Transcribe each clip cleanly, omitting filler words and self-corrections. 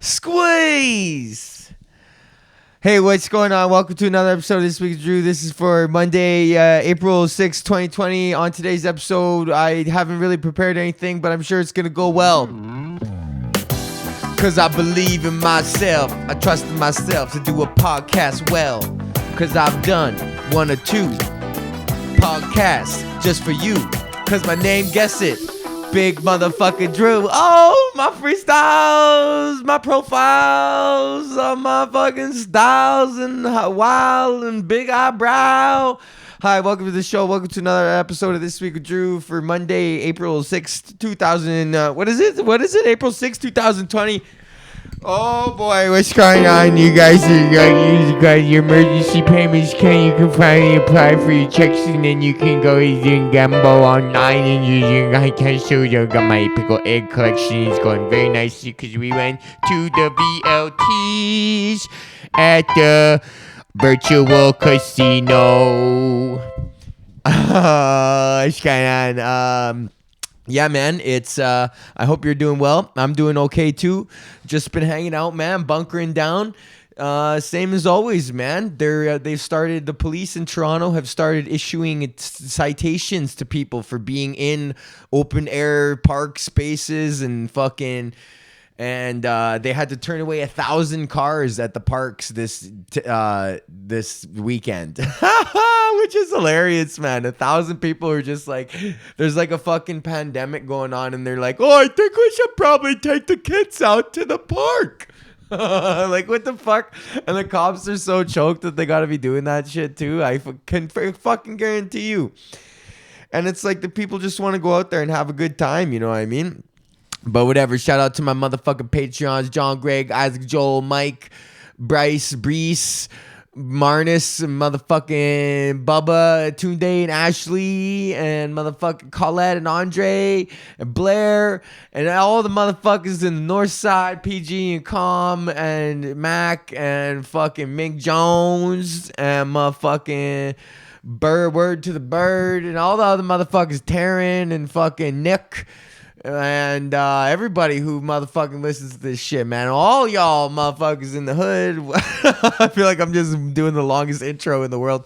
Squeeze! Hey, what's going on? Welcome to another episode of This Week with Drew. This is for Monday, April 6, 2020. On today's episode, I haven't really prepared anything, but I'm sure it's going to go well. Because I believe in myself. I trust in myself to do a podcast well. Because I've done one or two podcasts just for you. Because my name, guess it. Big motherfucking Drew. Oh, my freestyles, my profiles, my fucking styles and wild and big eyebrow. Hi, welcome to the show. Welcome to another episode of This Week with Drew for Monday, April 6th, 2000. What is it? April 6th, 2020. Oh boy, what's going on? You guys got your emergency payments. You can finally apply for your checks, and then you can go and gamble online and using I can show you. Got my pickle egg collection. It's going very nicely because we went to the VLTs at the virtual casino. What's going on? Yeah, man, it's, I hope you're doing well. I'm doing okay, too. Just been hanging out, man, bunkering down. Same as always, man. The police in Toronto have started issuing citations to people for being in open air park spaces and fucking... And they had to turn away 1,000 cars at the parks this weekend, which is hilarious, man. 1,000 people are just like, there's like a fucking pandemic going on, and they're like, oh, I think we should probably take the kids out to the park. Like, what the fuck? And the cops are so choked that they gotta be doing that shit too. I can fucking guarantee you. And it's like the people just want to go out there and have a good time. You know what I mean? But whatever, shout out to my motherfucking Patreons, John, Greg, Isaac, Joel, Mike, Bryce, Brees, Marnus, motherfucking Bubba, Tunde, and Ashley, and motherfucking Colette, and Andre, and Blair, and all the motherfuckers in the north side, PG, and Com, and Mac, and fucking Mick Jones, and motherfucking Word to the Bird, and all the other motherfuckers, Taryn, and fucking Nick, and everybody who motherfucking listens to this shit, man. All y'all motherfuckers in the hood. I feel like I'm just doing the longest intro in the world.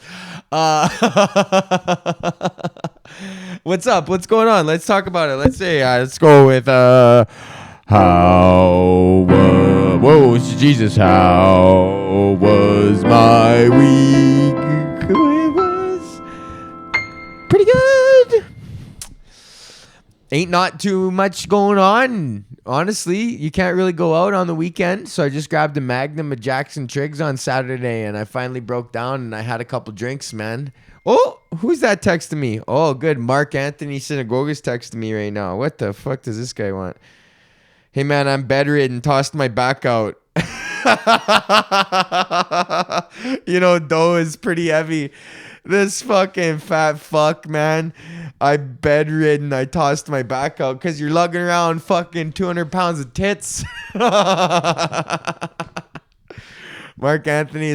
What's up? What's going on? Let's talk about it. Let's go with whoa, Jesus, how was my week? It was pretty good. Ain't not too much going on. Honestly, you can't really go out on the weekend. So I just grabbed a Magnum of Jackson Triggs on Saturday, and I finally broke down and I had a couple drinks, man. Oh, who's that texting me? Oh, good. Mark Anthony Synagogue's texting me right now. What the fuck does this guy want? Hey, man, I'm bedridden. Tossed my back out. You know, dough is pretty heavy. This fucking fat fuck, man. I bedridden. I tossed my back out because you're lugging around fucking 200 pounds of tits. Mark Anthony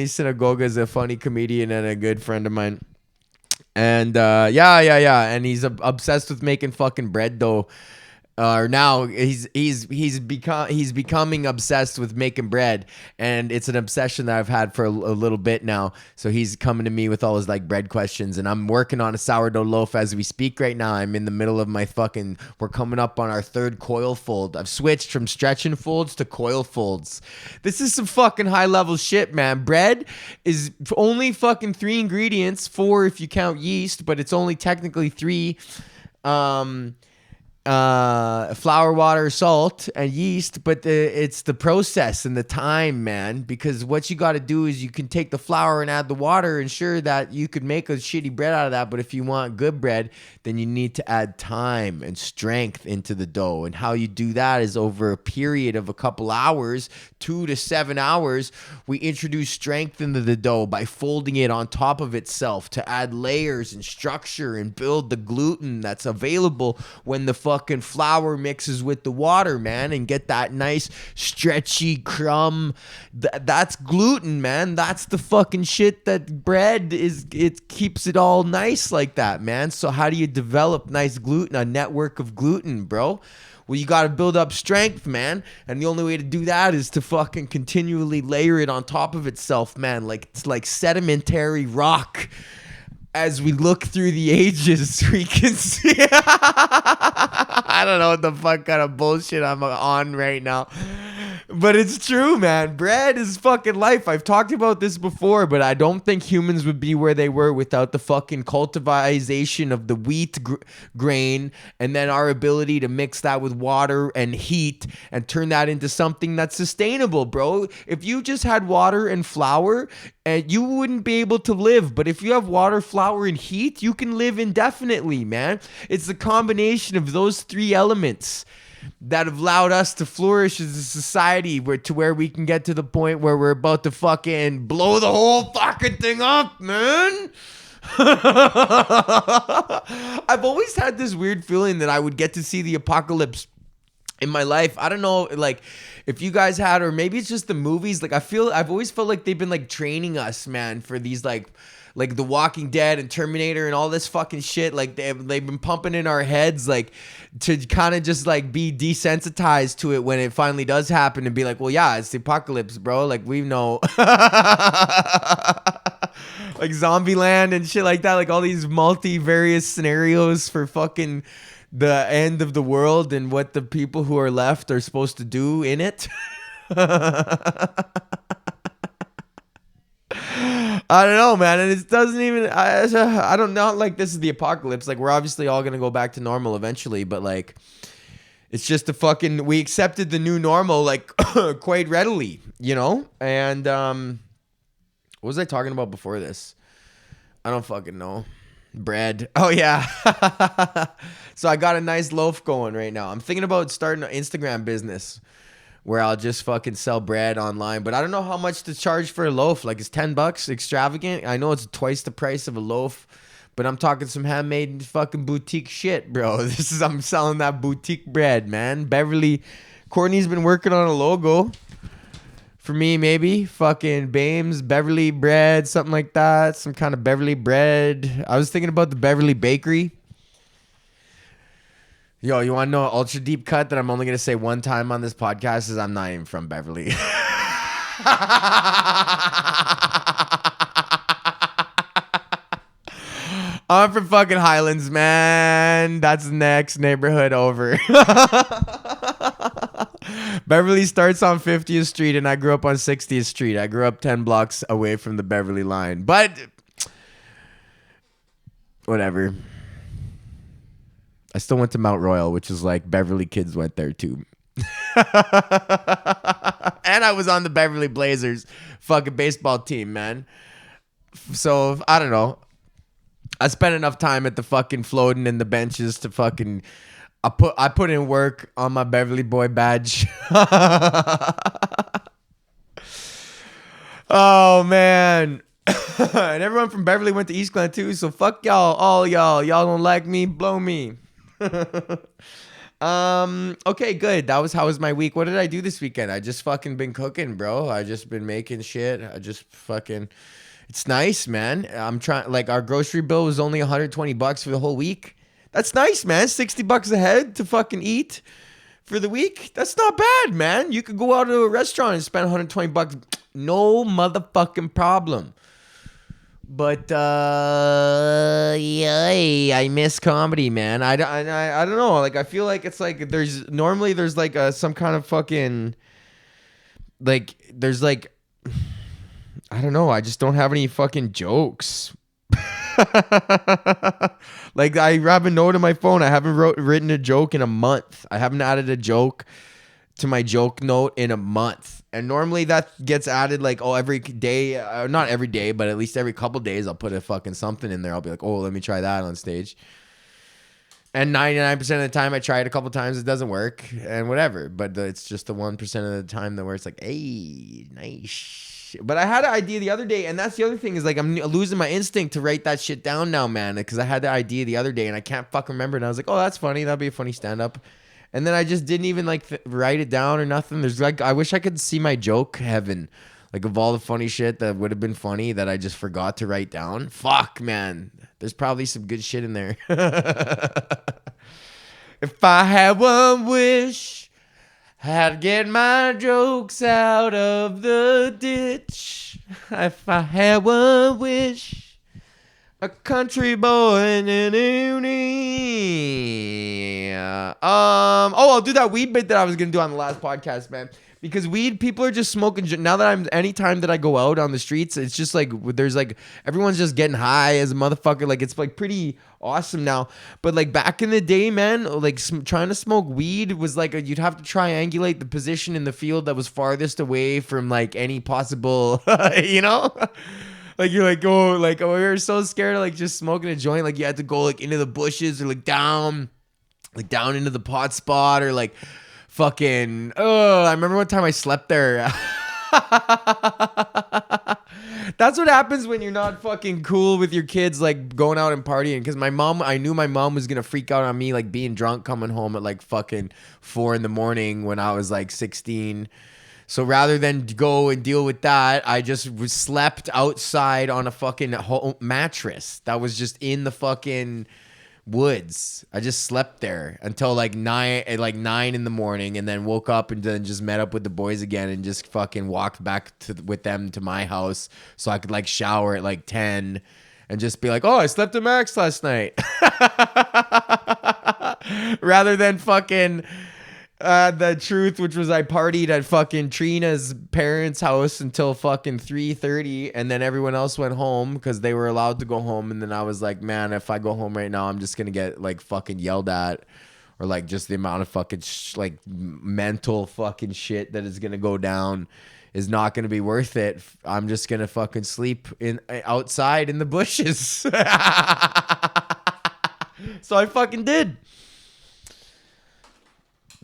Synagogue is a funny comedian and a good friend of mine. And yeah. And he's obsessed with making fucking bread dough. Now he's becoming obsessed with making bread, and it's an obsession that I've had for a little bit now. So he's coming to me with all his like bread questions, and I'm working on a sourdough loaf as we speak right now. I'm in the middle of we're coming up on our third coil fold. I've switched from stretching folds to coil folds. This is some fucking high level shit, man. Bread is only fucking 3 ingredients, 4 if you count yeast, but it's only technically 3. Flour, water, salt, and yeast, but it's the process and the time, man, because what you got to do is you can take the flour and add the water, and sure that you could make a shitty bread out of that, but if you want good bread, then you need to add time and strength into the dough, and how you do that is over a period of a couple hours, 2 to 7 hours, we introduce strength into the dough by folding it on top of itself to add layers and structure and build the gluten that's available when the fucking flour mixes with the water, man, and get that nice stretchy crumb. That's gluten, man. That's the fucking shit that bread is. It keeps it all nice like that, man. So how do you develop nice gluten, a network of gluten, bro? Well, you got to build up strength, man. And the only way to do that is to fucking continually layer it on top of itself, man. Like it's like sedimentary rock. As we look through the ages, we can see. I don't know what the fuck kind of bullshit I'm on right now. But it's true, man. Bread is fucking life. I've talked about this before, but I don't think humans would be where they were without the fucking cultivation of the wheat grain, and then our ability to mix that with water and heat and turn that into something that's sustainable, bro. If you just had water and flour, you wouldn't be able to live. But if you have water, flour, and heat, you can live indefinitely, man. It's the combination of those three elements that have allowed us to flourish as a society where we can get to the point where we're about to fucking blow the whole fucking thing up, man. I've always had this weird feeling that I would get to see the apocalypse in my life. I don't know, like, if you guys had, or maybe it's just the movies. Like, I've always felt like they've been like training us, man, for these like The Walking Dead and Terminator and all this fucking shit. Like they've been pumping in our heads, like, to kind of just like be desensitized to it when it finally does happen and be like, well, yeah, it's the apocalypse, bro. Like, we know. Like Zombieland and shit like that. Like all these multivarious scenarios for fucking the end of the world and what the people who are left are supposed to do in it. I don't know, man. And it doesn't even, I don't know, like, this is the apocalypse. Like, we're obviously all going to go back to normal eventually, but like, it's just we accepted the new normal, like, quite readily, you know? And, what was I talking about before this? I don't fucking know. Bread. Oh, yeah. So I got a nice loaf going right now. I'm thinking about starting an Instagram business where I'll just fucking sell bread online. But I don't know how much to charge for a loaf. Like, it's $10 extravagant. I know it's twice the price of a loaf, but I'm talking some handmade fucking boutique shit, bro. I'm selling that boutique bread, man. Courtney's been working on a logo for me, maybe. Fucking Bames, Beverly bread, something like that. Some kind of Beverly bread. I was thinking about the Beverly Bakery. Yo, you want to know an ultra deep cut that I'm only going to say one time on this podcast is I'm not even from Beverly. I'm from fucking Highlands, man. That's the next neighborhood over. Beverly starts on 50th Street and I grew up on 60th Street. I grew up 10 blocks away from the Beverly line. But whatever. I still went to Mount Royal, which is like Beverly kids went there too. And I was on the Beverly Blazers fucking baseball team, man. So I don't know. I spent enough time at the fucking floating in the benches to fucking I put in work on my Beverly boy badge. Oh man. And everyone from Beverly went to East Glen too, so fuck y'all, all y'all. Y'all don't like me, blow me. Okay, good. How was my week? What did I do this weekend? I just fucking been cooking, bro. I just been making shit. It's nice, man. I'm trying, like, our grocery bill was only $120 for the whole week. That's nice, man. $60 a head to fucking eat for the week. That's not bad, man. You could go out to a restaurant and spend $120. No motherfucking problem. But yeah, I miss comedy, man. I don't know. Like, I feel like it's like there's like some kind of fucking, like, there's like, I don't know. I just don't have any fucking jokes. Like, I have a note on my phone. I haven't written a joke in a month. I haven't added a joke to my joke note in a month. And normally that gets added like, every day, not every day, but at least every couple days I'll put a fucking something in there. I'll be like, let me try that on stage. And 99% of the time I try it a couple times, it doesn't work and whatever. But it's just the 1% of the time that where it's like, hey, nice. But I had an idea the other day, and that's the other thing is like I'm losing my instinct to write that shit down now, man. Because I had the idea the other day and I can't fucking remember. And I was like, oh, that's funny. That'd be a funny stand-up. And then I just didn't even like write it down or nothing. There's like, I wish I could see my joke heaven. Like of all the funny shit that would have been funny that I just forgot to write down. Fuck, man. There's probably some good shit in there. If I had one wish, I'd get my jokes out of the ditch. If I had one wish, a country boy. I'll do that weed bit that I was gonna do on the last podcast, man. Because weed, people are just smoking. Now that anytime that I go out on the streets, it's just like, there's like, everyone's just getting high as a motherfucker. Like, it's like pretty awesome now. But like back in the day, man, like trying to smoke weed was like, you'd have to triangulate the position in the field that was farthest away from like any possible, you know? Like you're like, we were so scared of like just smoking a joint. Like you had to go like into the bushes or like down into the pot spot or like, fucking, I remember one time I slept there. That's what happens when you're not fucking cool with your kids, like going out and partying. Because I knew my mom was going to freak out on me, like being drunk, coming home at like fucking 4 a.m. when I was like 16. So rather than go and deal with that, I just slept outside on a fucking mattress that was just in the fucking woods. I just slept there until like 9 in the morning, and then woke up and then just met up with the boys again and just fucking walked back with them to my house so I could like shower at like 10 and just be like, oh, I slept at Max last night. Rather than fucking the truth, which was I partied at fucking Trina's parents' house until fucking 3:30, and then everyone else went home because they were allowed to go home. And then I was like, man, if I go home right now, I'm just gonna get like fucking yelled at, or like just the amount of fucking like mental fucking shit that is gonna go down is not gonna be worth it. I'm just gonna fucking sleep outside in the bushes. So I fucking did.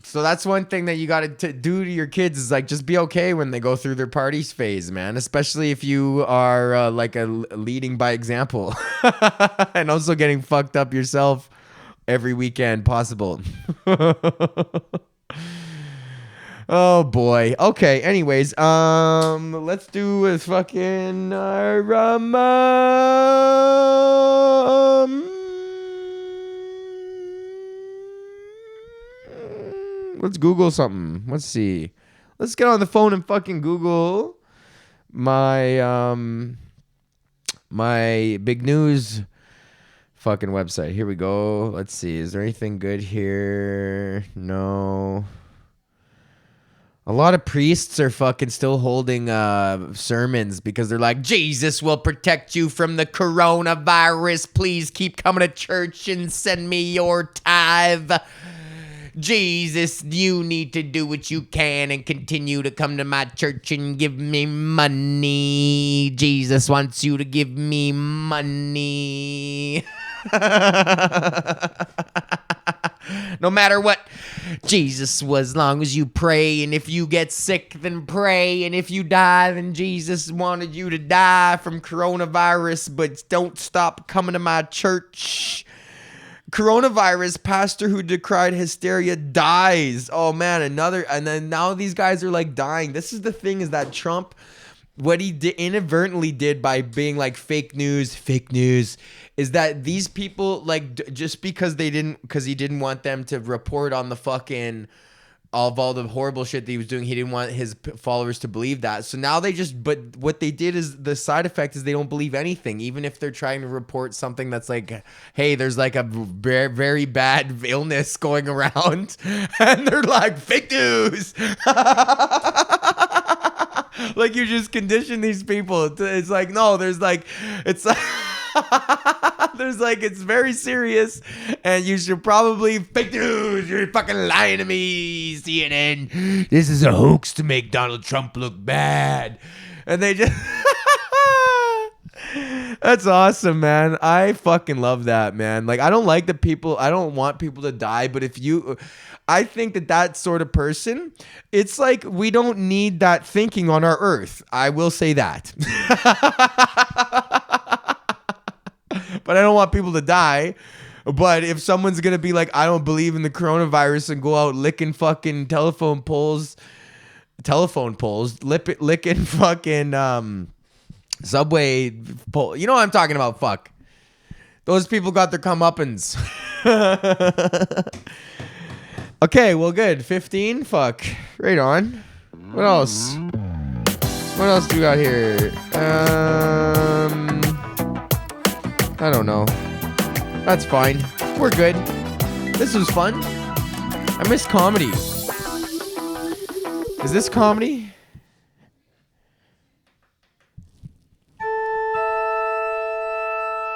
So that's one thing that you got to do to your kids is like just be okay when they go through their parties phase, man. Especially if you are like a leading by example and also getting fucked up yourself every weekend possible. Oh boy. Okay. Anyways, let's do a fucking let's Google something. Let's see. Let's get on the phone and fucking Google my my big news fucking website. Here we go. Let's see. Is there anything good here? No. A lot of priests are fucking still holding sermons because they're like, Jesus will protect you from the coronavirus. Please keep coming to church and send me your tithe. Jesus, you need to do what you can and continue to come to my church and give me money. Jesus wants you to give me money. No matter what, Jesus was, as long as you pray, and if you get sick, then pray, and if you die, then Jesus wanted you to die from coronavirus, but don't stop coming to my church. Coronavirus pastor who decried hysteria dies. Oh man, and then now these guys are like dying. This is the thing, is that Trump, what he inadvertently did by being like fake news, is that these people like just because he didn't want them to report on the fucking of all the horrible shit that he was doing. He didn't want his followers to believe that. So now but what they did is the side effect is they don't believe anything, even if they're trying to report something that's like, hey, there's like a very, very bad illness going around, and they're like, fake news. Like you just condition these people. It's like, no, there's like, it's like, there's like, it's very serious, and you should probably fake news. You're fucking lying to me, CNN. This is a hoax to make Donald Trump look bad. And they just That's awesome, man. I fucking love that, man. Like, I don't want people to die, but I think that sort of person, it's like we don't need that thinking on our earth. I will say that. But I don't want people to die. But if someone's going to be like, I don't believe in the coronavirus and go out licking fucking telephone poles, licking fucking, subway pole. You know what I'm talking about? Fuck. Those people got their comeuppance. Okay, well, good. 15? Fuck. Right on. What else? What else do we got here? I don't know. That's fine. We're good. This was fun. I miss comedy. Is this comedy?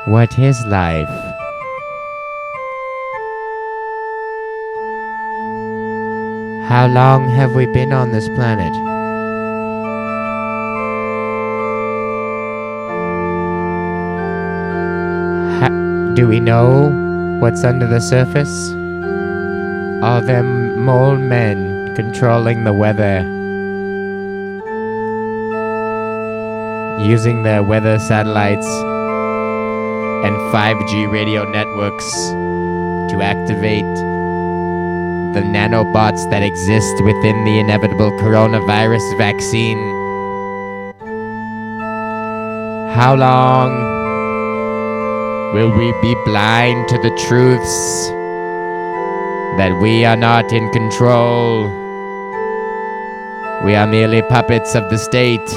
What is life? How long have we been on this planet? Do we know what's under the surface? Are there mole men controlling the weather? Using their weather satellites and 5G radio networks to activate the nanobots that exist within the inevitable coronavirus vaccine. How long will we be blind to the truths that we are not in control? We are merely puppets of the state.